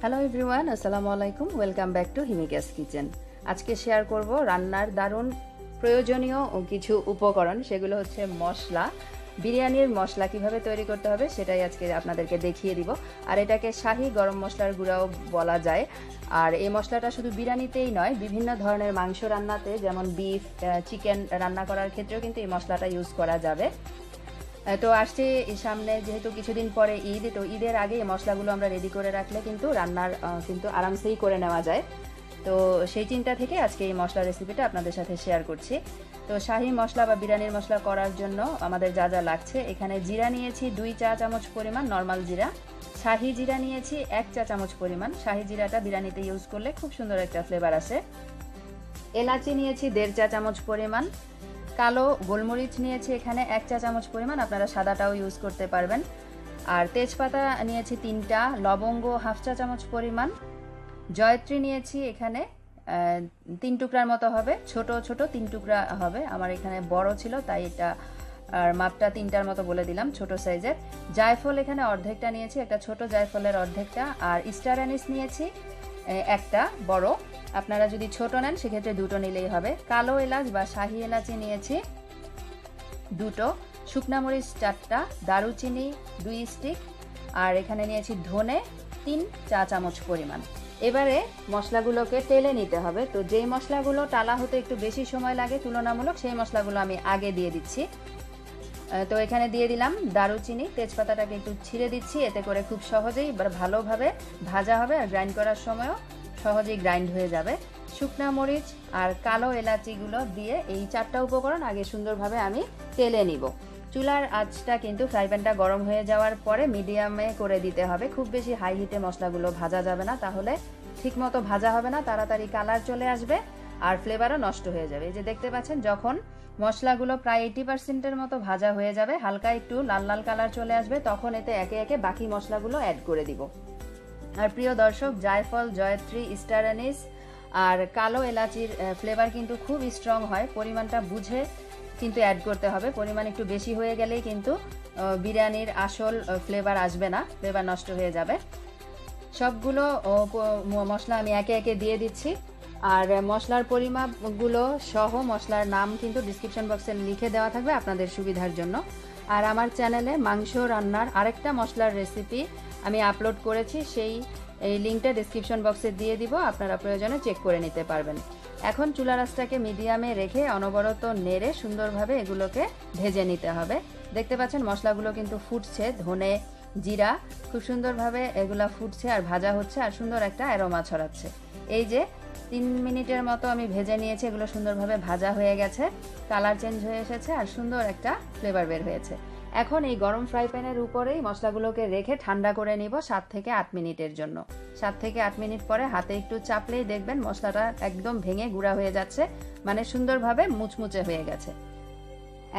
Hello everyone, আসসালামু আলাইকুম। Welcome back to Himika's kitchen. আজকে শেয়ার করব রান্নার দারুণ প্রয়োজনীয় কিছু উপকরণ। সেগুলো হচ্ছে মশলা। বিরিয়ানির মশলা কিভাবে তৈরি করতে হবে সেটাই আজকে আপনাদেরকে দেখিয়ে দিব। আর এটাকে শাহি গরম মশলার গুঁড়াও বলা যায়। আর এই মশলাটা শুধু বিরিয়ানিতেই নয়, বিভিন্ন ধরনের মাংস রান্নাতে, যেমন বিফ, চিকেন রান্না করার ক্ষেত্রেও কিন্তু এই মশলাটা ইউজ করা যাবে। তো আসছে সামনে যেহেতু কিছুদিন পরে ঈদ, তো ঈদের আগে এই মশলাগুলো আমরা রেডি করে রাখলে কিন্তু রান্নার কিন্তু আরামসেই করে নেওয়া যায়। তো সেই চিন্তা থেকে আজকে এই মশলা রেসিপিটা আপনাদের সাথে শেয়ার করছি। তো শাহি মশলা বা বিরিয়ানির মশলা করার জন্য আমাদের যা যা লাগছে, এখানে জিরা নিয়েছি 2 চা চামচ পরিমাণ, নর্মাল জিরা। শাহি জিরা নিয়েছি 1 চা চামচ পরিমাণ। শাহি জিরাটা বিরিয়ানিতে ইউজ করলে খুব সুন্দর একটা ফ্লেভার আসে। এলাচি নিয়েছি 1.5 চা চামচ পরিমাণ। কালো গোলমরিচ নিয়েছি এখানে 1 চা চামচ পরিমাণ, আপনারা সাদাটাও ইউজ করতে পারবেন। আর তেজপাতা নিয়েছি 3টা, লবঙ্গ 1/2 চা চামচ পরিমাণ। জয়ত্রী নিয়েছি এখানে 3 টুকরার মতো হবে, ছোট ছোট 3 টুকরা হবে। আমার এখানে বড় ছিল তাই এটা আর মাপটা 3টার মতো বলে দিলাম, ছোট সাইজের। জায়ফল এখানে অর্ধেকটা নিয়েছি, একটা ছোট জায়ফলের অর্ধেকটা। আর স্টার অ্যানিস নিয়েছি একটা বড়, আপনারা যদি ছোট নেন সেক্ষেত্রে 2টো নিলেই হবে। কালো এলাচ বা শাহি এলাচি নিয়েছি 2টো, শুকনা মরিচ 4টা, দারুচিনি 2 স্টিক, আর এখানে নিয়েছি ধনে 3 চা চামচ পরিমাণ। এবারে মশলাগুলোকে টেলে নিতে হবে। তো যেই মশলাগুলো টালা হতে একটু বেশি সময় লাগে তুলনামূলক, সেই মশলাগুলো আমি আগে দিয়ে দিচ্ছি। তো এখানে দিয়ে দিলাম দারুচিনি, তেজপাতাটাকে একটু ছিঁড়ে দিচ্ছি, এতে করে খুব সহজেই ভালোভাবে ভাজা হবে আর গ্রাইন্ড করার সময়ও সহজেই গ্রাইন্ড হয়ে যাবে। শুকনা মরিচ আর কালো এলাচিগুলো দিয়ে এই 4টা উপকরণ আগে সুন্দরভাবে আমি তেলে নিব। চুলার আঁচটা কিন্তু ফ্রাই প্যানটা গরম হয়ে যাওয়ার পরে মিডিয়ামে করে দিতে হবে। খুব বেশি হাই হিটে মশলাগুলো ভাজা যাবে না, তাহলে ঠিকমতো ভাজা হবে না, তাড়াতাড়ি কালার চলে আসবে আর ফ্লেভারও নষ্ট হয়ে যাবে। এই যে দেখতে পাচ্ছেন, যখন মশলাগুলো প্রায় 80%-এর মতো ভাজা হয়ে যাবে, হালকা একটু লাল লাল কালার চলে আসবে, তখন এতে একে একে বাকি মশলাগুলো অ্যাড করে দিব। আর প্রিয় দর্শক, জায়ফল, জয়ত্রী, স্টার অ্যানিস আর কালো এলাচির ফ্লেভার কিন্তু খুব স্ট্রং হয়, পরিমাণটা বুঝে কিন্তু অ্যাড করতে হবে। পরিমাণ একটু বেশি হয়ে গেলেই কিন্তু বিরিয়ানির আসল ফ্লেভার আসবে না, ফ্লেভার নষ্ট হয়ে যাবে। সবগুলো মশলা আমি একে একে দিয়ে দিচ্ছি। আর মশলার পরিমাপগুলো সহ মশলার নাম কিন্তু ডিসক্রিপশন বক্সে লিখে দেওয়া থাকবে আপনাদের সুবিধার জন্য। আর আমার চ্যানেলে মাংস রান্নার আরেকটা মশলার রেসিপি আমি আপলোড করেছি, সেই লিঙ্কটা ডিসক্রিপশন বক্সে দিয়ে দিব, আপনারা প্রয়োজনে চেক করে নিতে পারবেন। এখন চুলার আঁচটাকে মিডিয়ামে রেখে অনবরত নেড়ে সুন্দরভাবে এগুলোকে ভেজে নিতে হবে। দেখতে পাচ্ছেন মশলাগুলো কিন্তু ফুটছে, ধনে জিরা খুব সুন্দরভাবে এগুলা ফুটছে আর ভাজা হচ্ছে আর সুন্দর একটা অ্যারোমা ছড়াচ্ছে। এই যে 3 মিনিটের মতো আমি ভেজে নিয়েছি, এগুলো সুন্দরভাবে ভাজা হয়ে গেছে, কালার চেঞ্জ হয়ে এসেছে আর সুন্দর একটা ফ্লেভার বের হয়েছে। এখন এই গরম ফ্রাই প্যানের উপরেই মশলাগুলোকে রেখে ঠান্ডা করে নিব 7 থেকে 8 মিনিটের জন্য। 7 থেকে 8 মিনিট পরে হাতে একটু চাপলেই দেখবেন মশলাটা একদম ভেঙে গুঁড়া হয়ে যাচ্ছে, মানে সুন্দরভাবে মুচমুচে হয়ে গেছে।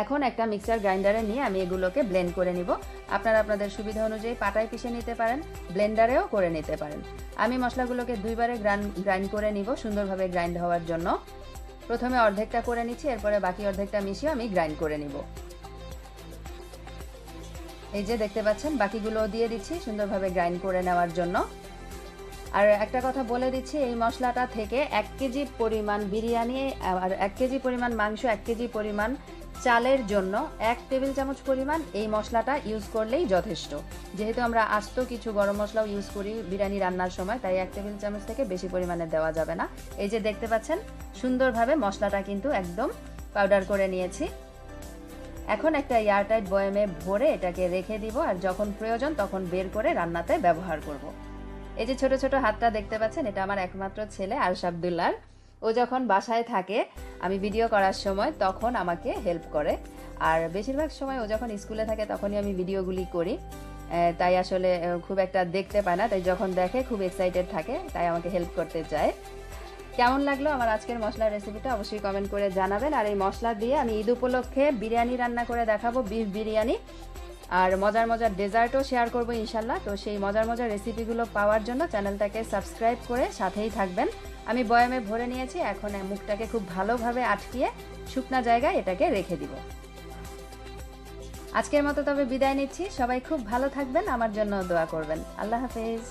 এখন একটা মিক্সার গ্রাইন্ডারে নিয়ে আমি এগুলোকে ব্লেন্ড করে নিব। আপনারা আপনাদের সুবিধা অনুযায়ী পাটায় পিষে নিতে পারেন, ব্লেন্ডারেও করে নিতে পারেন। আমি মশলাগুলোকে 2 বারে গ্রাইন্ড করে নিব সুন্দরভাবে গ্রাইন্ড হওয়ার জন্য। প্রথমে অর্ধেকটা করে নিচ্ছি, এরপরে বাকি অর্ধেকটা মিশিয়ে আমি গ্রাইন্ড করে নিব। এই যে দেখতে পাচ্ছেন, বাকিগুলো দিয়ে দিচ্ছি সুন্দরভাবে গ্রাইন্ড করে নেওয়ার জন্য। আর একটা কথা বলে দিচ্ছি, এই মশলাটা থেকে 1 কেজি পরিমাণ বিরিয়ানি আর 1 কেজি পরিমাণ মাংস, 1 কেজি পরিমাণ চালের জন্য 1 টেবিল চামচ পরিমাণ এই মশলাটা ইউজ করলেই যথেষ্ট। যেহেতু আমরা আস্ত কিছু গরম মশলাও ইউজ করি বিরিয়ানি রান্নার সময়, তাই 1 টেবিল চামচ থেকে বেশি পরিমাণে দেওয়া যাবে না। এই যে দেখতে পাচ্ছেন সুন্দরভাবে মশলাটা কিন্তু একদম পাউডার করে নিয়েছি। এখন একটা এয়ারটাইট বয়ামে ভরে এটাকে রেখে দিব, আর যখন প্রয়োজন তখন বের করে রান্নাতে ব্যবহার করব। এই যে ছোট ছোট হাতটা দেখতে পাচ্ছেন, এটা আমার একমাত্র ছেলে আরশ আব্দুল্লাহর। ও যখন বাসায় থাকে আমি ভিডিও করার সময় তখন আমাকে হেল্প করে, আর বেশিরভাগ সময় ও যখন স্কুলে থাকে তখনই আমি ভিডিওগুলি করি, তাই আসলে খুব একটা দেখতে পায় না, তাই যখন দেখে খুব এক্সাইটেড থাকে, তাই আমাকে হেল্প করতে চায়। কেমন লাগলো আমার আজকের মশলার রেসিপিটা অবশ্যই কমেন্ট করে জানাবেন। আর এই মশলা দিয়ে আমি ঈদ উপলক্ষে বিরিয়ানি রান্না করে দেখাবো, বিফ বিরিয়ানি, আর মজার মজার ডেজার্টও শেয়ার করবো ইনশাল্লাহ। তো সেই মজার মজার রেসিপিগুলো পাওয়ার জন্য চ্যানেলটাকে সাবস্ক্রাইব করে সাথেই থাকবেন। আমি বয়ামে ভরে নিয়েছি, এখন মুখটাকে খুব ভালোভাবে আটকিয়ে শুকনা জায়গায় এটাকে রেখে দিব। আজকের মতো তবে বিদায় নিচ্ছি, সবাই খুব ভালো থাকবেন, আমার জন্য দোয়া করবেন। আল্লাহ হাফেজ।